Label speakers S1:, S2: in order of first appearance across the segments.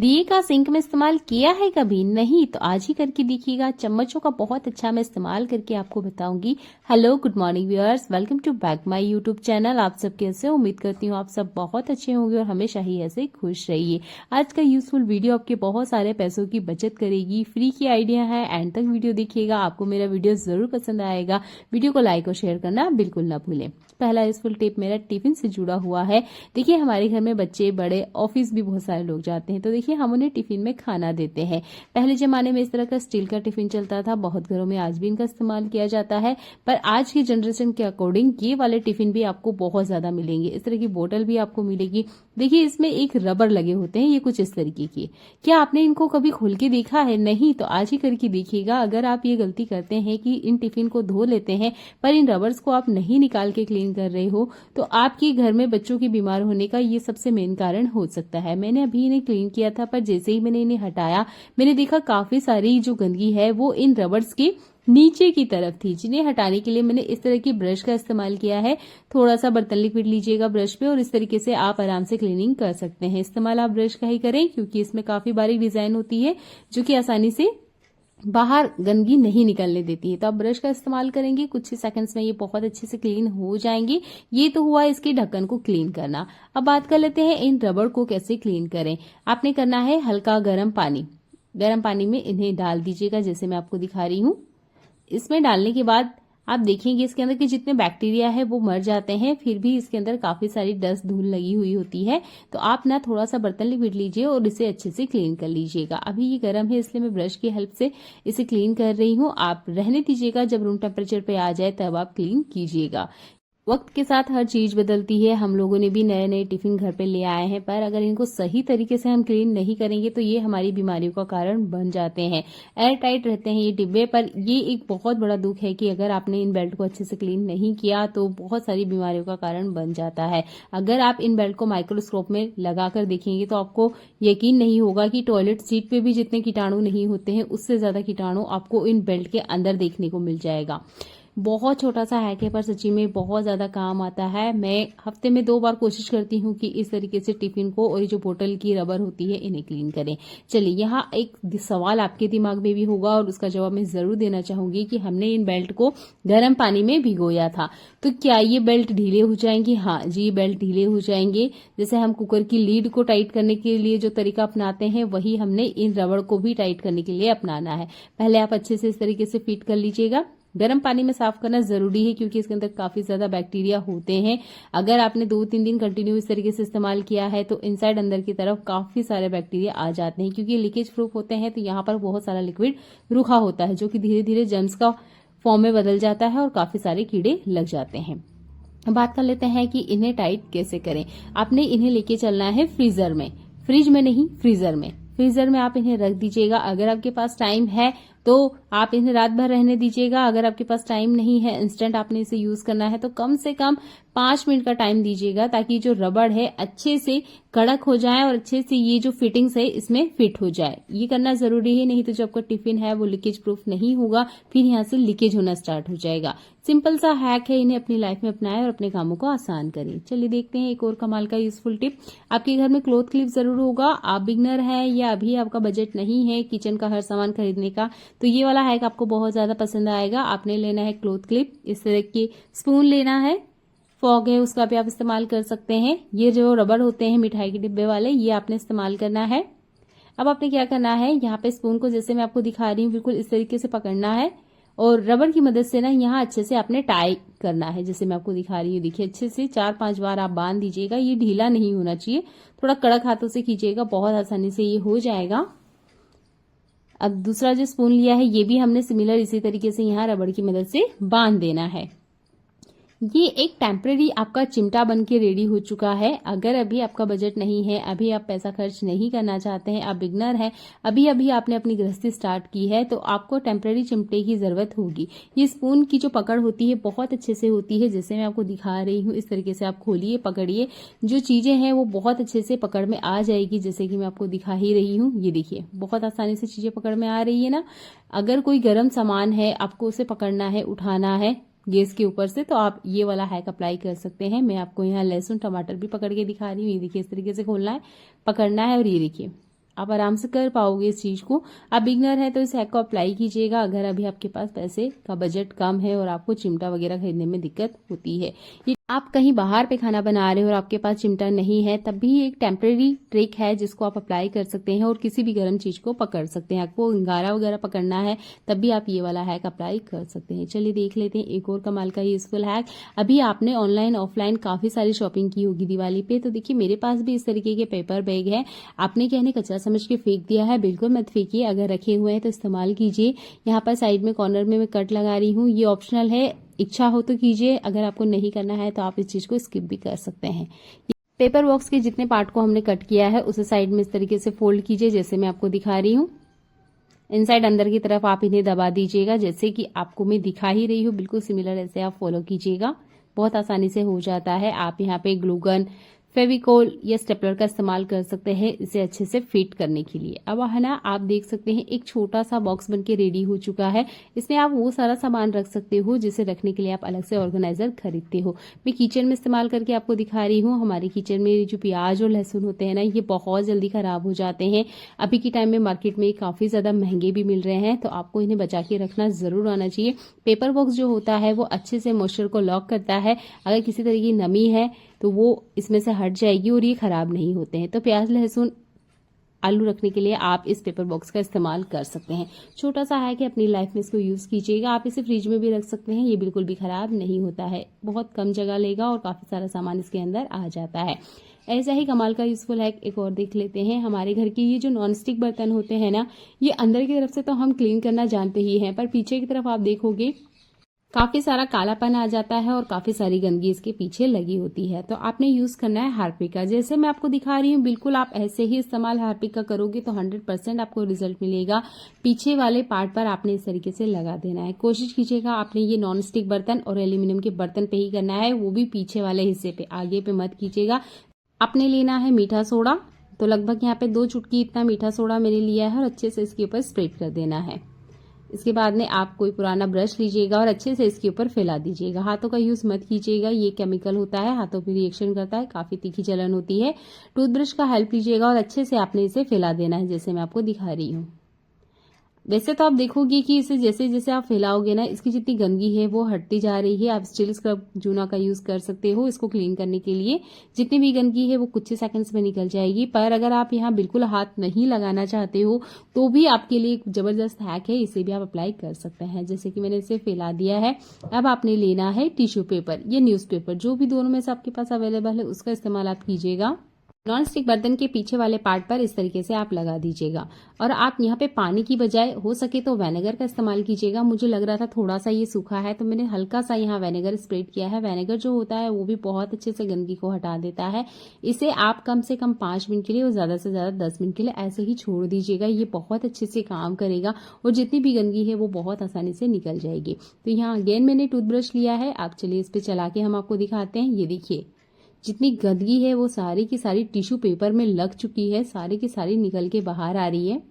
S1: दिए का सिंक में इस्तेमाल किया है कभी? नहीं तो आज ही करके देखिएगा। चम्मचों का बहुत अच्छा मैं इस्तेमाल करके आपको बताऊंगी। Hello, good morning viewers, welcome to back my YouTube channel. आप सब कैसे हो? उम्मीद करती हूँ आप सब बहुत अच्छे होंगे और हमेशा ही ऐसे खुश रहिए। आज का यूजफुल वीडियो आपके बहुत सारे पैसों की बचत करेगी। फ्री की आइडिया है, एंड तक वीडियो देखिएगा, आपको मेरा वीडियो जरूर पसंद आएगा। वीडियो को लाइक और शेयर करना बिल्कुल ना भूलें। पहला यूजफुल टिप मेरा टिफिन से जुड़ा हुआ है। देखिए, हमारे घर में बच्चे, बड़े, ऑफिस भी बहुत सारे लोग जाते हैं, तो देखिए हम उन्हें टिफिन में खाना देते हैं। पहले जमाने में इस तरह का स्टील का टिफिन चलता था, बहुत घरों में आज भी इनका इस्तेमाल किया जाता है। पर आज की जनरेशन के अकॉर्डिंग ये वाले टिफिन भी आपको बहुत ज्यादा मिलेंगे। इस तरह की बोतल भी आपको मिलेगी। देखिए, इसमें एक रबर लगे होते हैं, ये कुछ इस तरीके की। क्या आपने इनको कभी खोल के देखा है? नहीं तो आज ही करके देखिएगा। अगर आप ये गलती करते हैं कि इन टिफिन को धो लेते हैं पर इन रबर्स को आप नहीं निकाल के क्लीन कर रहे हो, तो आपके घर में बच्चों के बीमार होने का ये सबसे मेन कारण हो सकता है। मैंने अभी इन्हें क्लीन किया था, पर जैसे ही मैंने इन्हें हटाया, मैंने देखा काफी सारी जो गंदगी है वो इन रबर्स के नीचे की तरफ थी, जिन्हें हटाने के लिए मैंने इस तरह की ब्रश का इस्तेमाल किया है। थोड़ा सा बर्तन लिक्विड लीजिएगा ब्रश पे और इस तरीके से आप आराम से क्लीनिंग कर सकते हैं। इस्तेमाल आप ब्रश का ही करें, क्योंकि इसमें काफी बारीक डिजाइन होती है जो कि आसानी से बाहर गंदगी नहीं निकलने देती है। तो आप ब्रश का इस्तेमाल करेंगे, कुछ ही सेकंड्स में ये बहुत अच्छे से क्लीन हो जाएंगे। ये तो हुआ इसके ढक्कन को क्लीन करना। अब बात कर लेते हैं इन रबड़ को कैसे क्लीन करें। आपने करना है हल्का गर्म पानी। गर्म पानी में इन्हें डाल दीजिएगा, जैसे मैं आपको दिखा रही हूँ। इसमें डालने के बाद आप देखेंगे इसके अंदर के जितने बैक्टीरिया है वो मर जाते हैं, फिर भी इसके अंदर काफी सारी डस्ट धूल लगी हुई होती है। तो आप ना थोड़ा सा बर्तन लिक्विड लीजिए और इसे अच्छे से क्लीन कर लीजिएगा। अभी ये गर्म है, इसलिए मैं ब्रश की हेल्प से इसे क्लीन कर रही हूँ। आप रहने दीजिएगा, जब रूम टेम्परेचर पे आ जाए तब आप क्लीन कीजिएगा। वक्त के साथ हर चीज बदलती है। हम लोगों ने भी नए नए टिफिन घर पे ले आए हैं, पर अगर इनको सही तरीके से हम क्लीन नहीं करेंगे तो ये हमारी बीमारियों का कारण बन जाते हैं। एयर टाइट रहते हैं ये डिब्बे, पर ये एक बहुत बड़ा दुख है कि अगर आपने इन बेल्ट को अच्छे से क्लीन नहीं किया तो बहुत सारी बीमारियों का कारण बन जाता है। अगर आप इन बेल्ट को माइक्रोस्कोप में लगाकर देखेंगे तो आपको यकीन नहीं होगा कि टॉयलेट सीट पे भी जितने कीटाणु नहीं होते हैं, उससे ज्यादा कीटाणु आपको इन बेल्ट के अंदर देखने को मिल जाएगा। बहुत छोटा सा हैक है, पर सच्ची में बहुत ज्यादा काम आता है। मैं हफ्ते में 2 बार कोशिश करती हूँ कि इस तरीके से टिफिन को और ये जो बोतल की रबर होती है इन्हें क्लीन करें। चलिए, यहाँ एक सवाल आपके दिमाग में भी होगा और उसका जवाब मैं जरूर देना चाहूंगी कि हमने इन बेल्ट को गर्म पानी में भिगोया था, तो क्या ये बेल्ट ढीले हो जाएंगे? हाँ जी, ये बेल्ट ढीले हो जाएंगे। जैसे हम कुकर की लीड को टाइट करने के लिए जो तरीका अपनाते हैं, वही हमने इन रबड़ को भी टाइट करने के लिए अपनाना है। पहले आप अच्छे से इस तरीके से फिट कर लीजिएगा। गर्म पानी में साफ करना जरूरी है, क्योंकि इसके अंदर काफी ज्यादा बैक्टीरिया होते हैं। अगर आपने 2-3 दिन कंटिन्यू इस तरीके से इस्तेमाल किया है तो इनसाइड अंदर की तरफ काफी सारे बैक्टीरिया आ जाते हैं, क्योंकि लीकेज प्रूफ होते हैं। तो यहाँ पर बहुत सारा लिक्विड रुका होता है, जो कि धीरे धीरे जर्म्स का फॉर्म में बदल जाता है और काफी सारे कीड़े लग जाते हैं। बात कर लेते हैं कि इन्हें टाइट कैसे करें। आपने इन्हें लेके चलना है फ्रीजर में, फ्रिज में नहीं, फ्रीजर में। फ्रीजर में आप इन्हें रख दीजिएगा। अगर आपके पास टाइम है तो आप इन्हें रात भर रहने दीजिएगा। अगर आपके पास टाइम नहीं है, इंस्टेंट आपने इसे यूज करना है, तो कम से कम 5 मिनट का टाइम दीजिएगा, ताकि जो रबड़ है अच्छे से कड़क हो जाए और अच्छे से ये जो फिटिंग्स है इसमें फिट हो जाए। ये करना जरूरी है, नहीं तो जो आपका टिफिन है वो लीकेज प्रूफ नहीं होगा, फिर यहाँ से लीकेज होना स्टार्ट हो जाएगा। सिंपल सा हैक है, इन्हें अपनी लाइफ में अपनाएं और अपने कामों को आसान करें। चलिए देखते हैं एक और कमाल का यूजफुल टिप। आपके घर में क्लॉथ क्लिप जरूर होगा। आप बिगनर है या अभी आपका बजट नहीं है किचन का हर सामान खरीदने का, तो ये वाला हैक आपको बहुत ज्यादा पसंद आएगा। आपने लेना है क्लॉथ क्लिप, इस तरह की स्पून लेना है, फॉग है उसका भी आप इस्तेमाल कर सकते हैं। ये जो रबड़ होते हैं मिठाई के डिब्बे वाले, ये आपने इस्तेमाल करना है। अब आपने क्या करना है, यहाँ पे स्पून को जैसे मैं आपको दिखा रही हूँ बिल्कुल इस तरीके से पकड़ना है और रबड़ की मदद से ना यहाँ अच्छे से आपने टाई करना है, जैसे मैं आपको दिखा रही हूँ। देखिए, अच्छे से 4-5 बार आप बांध दीजिएगा। ये ढीला नहीं होना चाहिए, थोड़ा कड़क हाथों से खींचिएगा, बहुत आसानी से ये हो जाएगा। अब दूसरा जो स्पून लिया है ये भी हमने सिमिलर इसी तरीके से यहाँ रबड़ की मदद से बांध देना है। ये एक टेम्परेरी आपका चिमटा बन के रेडी हो चुका है। अगर अभी आपका बजट नहीं है, अभी आप पैसा खर्च नहीं करना चाहते हैं, आप बिगनर हैं, अभी अभी आपने अपनी गृहस्थी स्टार्ट की है, तो आपको टेम्परेरी चिमटे की जरूरत होगी। ये स्पून की जो पकड़ होती है बहुत अच्छे से होती है, जैसे मैं आपको दिखा रही हूँ। इस तरीके से आप खोलिए, पकड़िए, जो चीजें हैं वो बहुत अच्छे से पकड़ में आ जाएगी, जैसे कि मैं आपको दिखा ही रही हूँ। ये देखिए, बहुत आसानी से चीजें पकड़ में आ रही है ना। अगर कोई गर्म सामान है, आपको उसे पकड़ना है, उठाना है गैस के ऊपर से, तो आप ये वाला हैक अप्लाई कर सकते हैं। मैं आपको यहाँ लहसुन टमाटर भी पकड़ के दिखा रही हूँ। ये देखिए, इस तरीके से खोलना है, पकड़ना है और ये देखिए आप आराम से कर पाओगे इस चीज को। आप बिगनर है तो इस हैक को अप्लाई कीजिएगा अगर अभी आपके पास पैसे का बजट कम है और आपको चिमटा वगैरह खरीदने में दिक्कत होती है। ये आप कहीं बाहर पे खाना बना रहे हो और आपके पास चिमटा नहीं है, तब भी एक टेम्परेरी ट्रिक है जिसको आप अप्लाई कर सकते हैं और किसी भी गर्म चीज को पकड़ सकते हैं। आपको अंगारा वगैरह पकड़ना है तब भी आप ये वाला हैक अप्लाई कर सकते हैं। चलिए देख लेते हैं एक और कमाल का यूजफुल हैक। अभी आपने ऑनलाइन ऑफलाइन काफी सारी शॉपिंग की होगी दिवाली पे, तो देखिए मेरे पास भी इस तरीके के पेपर बैग है। आपने कहने कचरा समझ के फेंक दिया है, बिल्कुल मत फेंकिए। अगर रखे हुए हैं तो इस्तेमाल कीजिए। यहाँ पर साइड में कॉर्नर में मैं कट लगा रही हूँ, ये ऑप्शनल है, इच्छा हो तो कीजिए, अगर आपको नहीं करना है तो आप इस चीज को स्किप भी कर सकते हैं। पेपर बॉक्स के जितने पार्ट को हमने कट किया है उसे साइड में इस तरीके से फोल्ड कीजिए जैसे मैं आपको दिखा रही हूँ। इनसाइड अंदर की तरफ आप इन्हें दबा दीजिएगा जैसे कि आपको मैं दिखा ही रही हूँ, बिल्कुल सिमिलर ऐसे आप फॉलो कीजिएगा, बहुत आसानी से हो जाता है। आप यहाँ पे ग्लू गन, फेविकोल या स्टेपलर का इस्तेमाल कर सकते हैं इसे अच्छे से फिट करने के लिए। अब है ना, आप देख सकते हैं एक छोटा सा बॉक्स बनके रेडी हो चुका है। इसमें आप वो सारा सामान रख सकते हो जिसे रखने के लिए आप अलग से ऑर्गेनाइजर खरीदते हो। मैं किचन में इस्तेमाल करके आपको दिखा रही हूँ। हमारे किचन में जो प्याज और लहसुन होते हैं ना, ये बहुत जल्दी खराब हो जाते हैं। अभी के टाइम में मार्केट में काफी ज्यादा महंगे भी मिल रहे हैं, तो आपको इन्हें बचा के रखना जरूर आना चाहिए। पेपर बॉक्स जो होता है वो अच्छे से मॉइस्चर को लॉक करता है। अगर किसी तरह की नमी है तो वो इसमें से हट जाएगी और ये खराब नहीं होते हैं। तो प्याज, लहसुन, आलू रखने के लिए आप इस पेपर बॉक्स का इस्तेमाल कर सकते हैं। छोटा सा है कि अपनी लाइफ में इसको यूज कीजिएगा। आप इसे फ्रिज में भी रख सकते हैं, ये बिल्कुल भी खराब नहीं होता है। बहुत कम जगह लेगा और काफी सारा सामान इसके अंदर आ जाता है। ऐसा ही कमाल का यूजफुल हैक एक और देख लेते हैं। हमारे घर के ये जो नॉन स्टिक बर्तन होते हैं ना, ये अंदर की तरफ से तो हम क्लीन करना जानते ही हैं, पर पीछे की तरफ आप देखोगे काफी सारा कालापन आ जाता है और काफी सारी गंदगी इसके पीछे लगी होती है। तो आपने यूज करना है हार्पिक का। जैसे मैं आपको दिखा रही हूँ, बिल्कुल आप ऐसे ही इस्तेमाल हार्पिक का करोगे तो 100% आपको रिजल्ट मिलेगा। पीछे वाले पार्ट पर आपने इस तरीके से लगा देना है। कोशिश कीजिएगा आपने ये नॉन स्टिक बर्तन और एल्यूमिनियम के बर्तन पे ही करना है, वो भी पीछे वाले हिस्से पे, आगे पे मत कीजिएगा। आपने लेना है मीठा सोडा, तो लगभग यहाँ पे 2 चुटकी इतना मीठा सोडा मैंने लिया है और अच्छे से इसके ऊपर स्प्रेड कर देना है। इसके बाद में आप कोई पुराना ब्रश लीजिएगा और अच्छे से इसके ऊपर फैला दीजिएगा। हाथों का यूज मत कीजिएगा, ये केमिकल होता है, हाथों पे रिएक्शन करता है, काफी तीखी जलन होती है। टूथब्रश का हेल्प लीजिएगा और अच्छे से आपने इसे फैला देना है जैसे मैं आपको दिखा रही हूँ। वैसे तो आप देखोगे कि इसे जैसे जैसे आप फैलाओगे ना, इसकी जितनी गंदगी है वो हटती जा रही है। आप स्टील स्क्रब जूना का यूज कर सकते हो इसको क्लीन करने के लिए। जितनी भी गंदगी है वो कुछ ही सेकंड्स में निकल जाएगी। पर अगर आप यहाँ बिल्कुल हाथ नहीं लगाना चाहते हो तो भी आपके लिए एक जबरदस्त हैक है, इसे भी आप अप्लाई कर सकते हैं। जैसे कि मैंने इसे फैला दिया है। अब आपने लेना है टिश्यू पेपर या न्यूज पेपर, जो भी दोनों में से आपके पास अवेलेबल है उसका इस्तेमाल आप कीजिएगा। नॉन स्टिक बर्तन के पीछे वाले पार्ट पर इस तरीके से आप लगा दीजिएगा और आप यहाँ पे पानी की बजाय हो सके तो विनेगर का इस्तेमाल कीजिएगा। मुझे लग रहा था थोड़ा सा ये सूखा है तो मैंने हल्का सा यहाँ विनेगर स्प्रेड किया है। विनेगर जो होता है वो भी बहुत अच्छे से गंदगी को हटा देता है। इसे आप कम से कम 5 मिनट के लिए और ज्यादा से ज्यादा 10 मिनट के लिए ऐसे ही छोड़ दीजिएगा। ये बहुत अच्छे से काम करेगा और जितनी भी गंदगी है वो बहुत आसानी से निकल जाएगी। तो यहाँ अगेन मैंने टूथब्रश लिया है, आप चलिए इस पे चला के हम आपको दिखाते हैं। ये देखिए जितनी गंदगी है वो सारी की सारी टिश्यू पेपर में लग चुकी है, सारी की सारी निकल के बाहर आ रही है।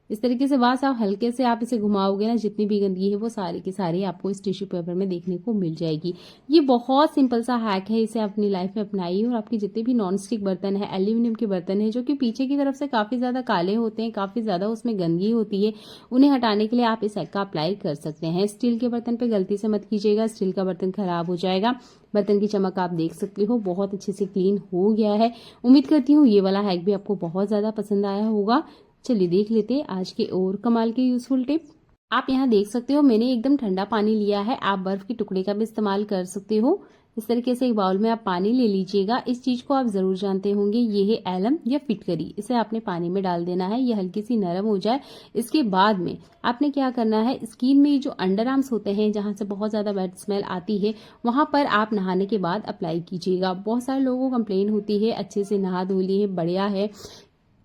S1: इस तरीके से बस आप हल्के से आप इसे घुमाओगे ना, जितनी भी गंदगी है वो सारी की सारी आपको इस टिश्यू पेपर में देखने को मिल जाएगी। ये बहुत सिंपल सा हैक है, इसे अपनी लाइफ में अपनाइए और आपके जितने भी नॉन स्टिक बर्तन है, एल्यूमिनियम के बर्तन है जो कि पीछे की तरफ से काफी ज्यादा काले होते हैं, काफी ज्यादा उसमें गंदगी होती है, उन्हें हटाने के लिए आप इस हैक का अप्लाई कर सकते हैं। स्टील के बर्तन पे गलती से मत कीजिएगा, स्टील का बर्तन खराब हो जाएगा। बर्तन की चमक आप देख सकते हो, बहुत अच्छे से क्लीन हो गया है। उम्मीद करती हूँ ये वाला हैक भी आपको बहुत ज्यादा पसंद आया होगा। चलिए देख लेते हैं आज के और कमाल के यूजफुल टिप। आप यहाँ देख सकते हो मैंने एकदम ठंडा पानी लिया है, आप बर्फ के टुकड़े का भी इस्तेमाल कर सकते हो। इस तरीके से एक बाउल में आप पानी ले लीजिएगा। इस चीज को आप जरूर जानते होंगे, ये है एलम या फिटकरी। इसे आपने पानी में डाल देना है, ये हल्की सी नरम हो जाए। इसके बाद में आपने क्या करना है, स्किन में जो अंडर आर्म्स होते हैं जहां से बहुत ज्यादा बैड स्मेल आती है, वहां पर आप नहाने के बाद अप्लाई कीजिएगा। बहुत सारे लोगों को कंप्लेन होती है, अच्छे से नहा धो लिए, बढ़िया है,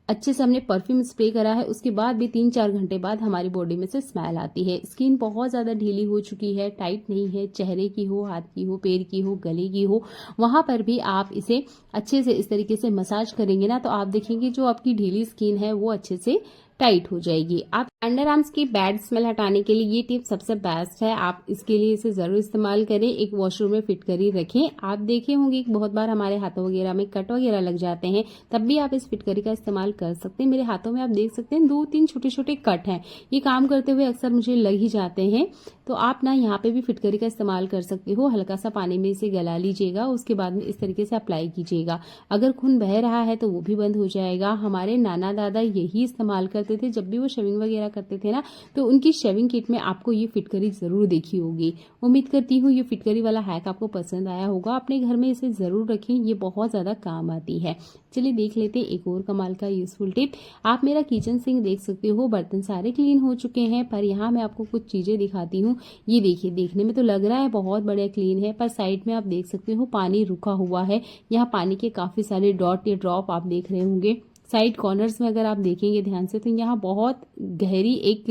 S1: अच्छे से हमने परफ्यूम स्प्रे करा है, उसके बाद भी 3-4 घंटे बाद हमारी बॉडी में से स्मेल आती है। स्किन बहुत ज्यादा ढीली हो चुकी है, टाइट नहीं है, चेहरे की हो, हाथ की हो, पैर की हो, गले की हो, वहां पर भी आप इसे अच्छे से इस तरीके से मसाज करेंगे ना, तो आप देखेंगे जो आपकी ढीली स्किन है वो अच्छे से टाइट हो जाएगी। आप अंडर आर्म्स की बैड स्मेल हटाने के लिए ये टिप सबसे बेस्ट है। आप इसके लिए इसे जरूर इस्तेमाल करें। एक वॉशरूम में फिट कर ही रखें। आप देखे होंगे कि बहुत बार हमारे हाथों वगैरह में कट वगैरह लग जाते हैं, तब भी आप इस फिटकरी का इस्तेमाल कर सकते हैं। मेरे हाथों में आप देख सकते हैं 2-3 छोटे छोटे कट हैं। ये काम करते हुए अक्सर मुझे लग ही जाते हैं। तो आप ना यहाँ पे भी फिटकरी का इस्तेमाल कर सकते हो। हल्का सा पानी में इसे गला लीजिएगा, उसके बाद में इस तरीके से अप्लाई कीजिएगा। अगर खून बह रहा है तो वो भी बंद हो जाएगा। हमारे नाना दादा यही इस्तेमाल करते थे जब भी वो शेविंग वगैरह करते थे ना, तो उनकी शेविंग किट में आपको ये फिटकरी जरूर देखी होगी। उम्मीद करती हूँ ये फिटकरी वाला हैक आपको पसंद आया होगा। अपने घर में इसे जरूर रखें, ये बहुत ज्यादा काम आती है। चलिए देख लेते हैं एक और कमाल का यूजफुल टिप। आप मेरा किचन सिंक देख सकते हो, बर्तन सारे क्लीन हो चुके हैं, पर यहाँ मैं आपको कुछ चीजें दिखाती हूँ। ये देखिए, देखने में तो लग रहा है बहुत बढ़िया क्लीन है, पर साइड में आप देख सकते हो पानी रुका हुआ है। यहाँ पानी के काफी सारे डॉट या ड्रॉप आप देख रहे होंगे। साइड कॉर्नर्स में अगर आप देखेंगे ध्यान से तो यहाँ बहुत गहरी एक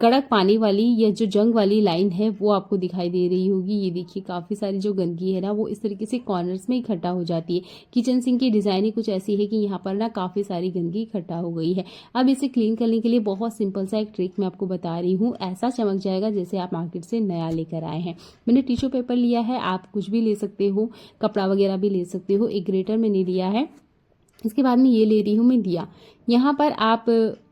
S1: कड़क पानी वाली या जो जंग वाली लाइन है वो आपको दिखाई दे रही होगी। ये देखिए, काफी सारी जो गंदगी है ना वो इस तरीके से कॉर्नर्स में इकट्ठा हो जाती है। किचन सिंक की डिजाइन ही कुछ ऐसी है कि यहाँ पर ना काफी सारी गंदगी इकट्ठा हो गई है। अब इसे क्लीन करने के लिए बहुत सिंपल सा एक ट्रिक मैं आपको बता रही हूँ। ऐसा चमक जाएगा जैसे आप मार्केट से नया लेकर आए हैं। मैंने टिश्यू पेपर लिया है, आप कुछ भी ले सकते हो, कपड़ा वगैरह भी ले सकते हो। एक ग्रेटर मैंने लिया है। इसके बाद में ये ले रही हूँ मैं दिया। यहाँ पर आप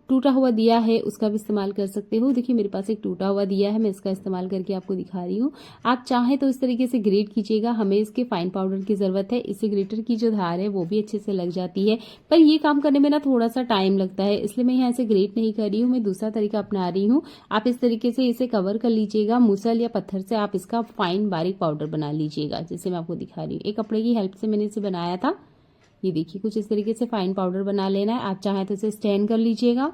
S1: टूटा हुआ दिया है उसका भी इस्तेमाल कर सकते हो। देखिए मेरे पास एक टूटा हुआ दिया है, मैं इसका इस्तेमाल करके आपको दिखा रही हूँ। आप चाहें तो इस तरीके से ग्रेट कीजिएगा। हमें इसके फाइन पाउडर की जरूरत है। इससे ग्रेटर की जो धार है वो भी अच्छे से लग जाती है, पर ये काम करने में ना थोड़ा सा टाइम लगता है, इसलिए मैं यहाँ से ग्रेट नहीं कर रही हूँ। मैं दूसरा तरीका अपना रही हूँ। आप इस तरीके से इसे कवर कर लीजिएगा। मूसल या पत्थर से आप इसका फाइन बारीक पाउडर बना लीजिएगा, जैसे मैं आपको दिखा रही हूँ। एक कपड़े की हेल्प से मैंने इसे बनाया था। ये देखिए, कुछ इस तरीके से फाइन पाउडर बना लेना है। आप चाहें तो इसे स्टैंड कर लीजिएगा।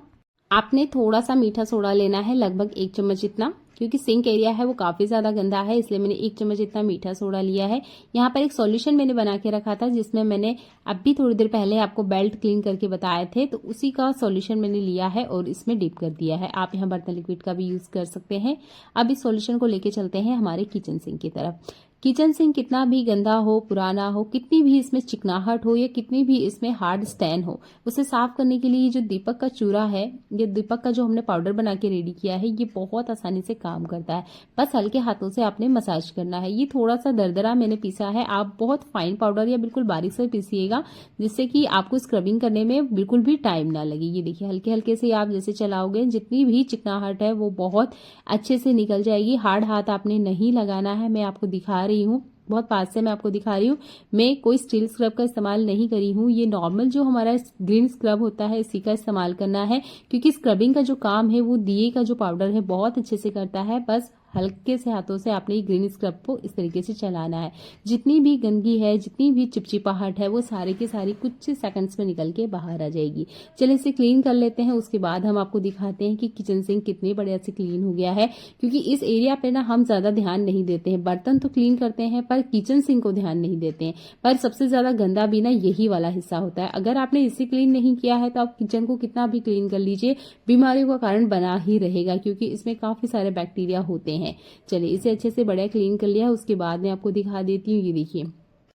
S1: आपने थोड़ा सा मीठा सोडा लेना है, लगभग 1 चम्मच इतना, क्योंकि सिंक एरिया है वो काफी ज्यादा गंदा है, इसलिए मैंने 1 चम्मच इतना मीठा सोडा लिया है। यहाँ पर एक सॉल्यूशन मैंने बना के रखा था, जिसमें मैंने अभी थोड़ी देर पहले आपको बेल्ट क्लीन करके बताए थे, तो उसी का सॉल्यूशन मैंने लिया है और इसमें डिप कर दिया है। आप यहाँ बर्तन लिक्विड का भी यूज कर सकते हैं। अब इस सॉल्यूशन को लेके चलते हैं हमारे किचन सिंक की तरफ। किचन सिंक कितना भी गंदा हो, पुराना हो, कितनी भी इसमें चिकनाहट हो या कितनी भी इसमें हार्ड स्टैन हो, उसे साफ करने के लिए ये जो दीपक का चूरा है, ये दीपक का जो हमने पाउडर बना के रेडी किया है, ये बहुत आसानी से काम करता है। बस हल्के हाथों से आपने मसाज करना है। ये थोड़ा सा दरदरा मैंने पीसा है, आप बहुत फाइन पाउडर या बिल्कुल बारीक से पीसिएगा, जिससे कि आपको स्क्रबिंग करने में बिल्कुल भी टाइम ना लगे। ये देखिए, हल्के हल्के से आप जैसे चलाओगे, जितनी भी चिकनाहट है वो बहुत अच्छे से निकल जाएगी। हार्ड हाथ आपने नहीं लगाना है। मैं आपको दिखा रही हूँ, बहुत पास से मैं आपको दिखा रही हूँ। मैं कोई स्टील स्क्रब का इस्तेमाल नहीं करी हूँ। ये नॉर्मल जो हमारा ग्रीन स्क्रब होता है इसी का इस्तेमाल करना है, क्योंकि स्क्रबिंग का जो काम है वो दिए का जो पाउडर है बहुत अच्छे से करता है। बस हल्के से हाथों से आपने ग्रीन स्क्रब को इस तरीके से चलाना है। जितनी भी गंदगी है, जितनी भी चिपचिपाहट है, वो सारी की सारी कुछ सेकंड्स में निकल के बाहर आ जाएगी। चलिए इसे क्लीन कर लेते हैं, उसके बाद हम आपको दिखाते हैं कि किचन सिंक कितने बढ़िया से क्लीन हो गया है। क्योंकि इस एरिया पे ना हम ज्यादा ध्यान नहीं देते हैं। बर्तन तो क्लीन करते हैं पर किचन सिंक को ध्यान नहीं देते हैं। पर सबसे ज्यादा गंदा भी ना यही वाला हिस्सा होता है। अगर आपने इसे क्लीन नहीं किया है तो आप किचन को कितना भी क्लीन कर लीजिए, बीमारियों का कारण बना ही रहेगा, क्योंकि इसमें काफी सारे बैक्टीरिया होते हैं। चलिए इसे अच्छे से बढ़िया क्लीन कर लिया, उसके बाद मैं आपको दिखा देती हूँ। ये देखिए,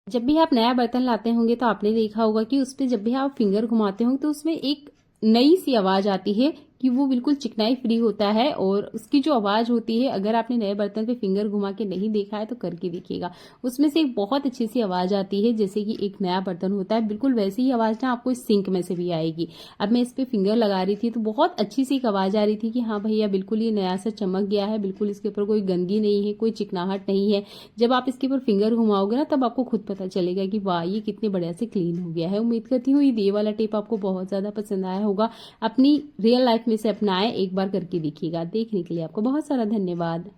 S1: जब भी आप नया बर्तन लाते होंगे तो आपने देखा होगा कि उस पर जब भी आप फिंगर घुमाते होंगे तो उसमें एक नई सी आवाज आती है कि वो बिल्कुल चिकनाई फ्री होता है। और उसकी जो आवाज होती है, अगर आपने नए बर्तन पे फिंगर घुमा के नहीं देखा है तो करके देखिएगा। उसमें से एक बहुत अच्छी सी आवाज आती है, जैसे कि एक नया बर्तन होता है, बिल्कुल वैसी ही आवाज ना आपको इस सिंक में से भी आएगी। अब मैं इस पे फिंगर लगा रही थी तो बहुत अच्छी सी एक आवाज आ रही थी कि हाँ भैया बिल्कुल ये नया सा चमक गया है, बिल्कुल इसके ऊपर कोई गंदगी नहीं है, कोई चिकनाहट नहीं है। जब आप इसके ऊपर फिंगर घुमाओगे ना तब आपको खुद पता चलेगा कि वाह ये कितने बढ़िया से क्लीन हो गया है। उम्मीद करती हूँ ये वाला टिप आपको बहुत ज्यादा पसंद आया होगा। अपनी रियल लाइफ में से अपनाएं, एक बार करके देखिएगा। देखने के लिए आपको बहुत सारा धन्यवाद।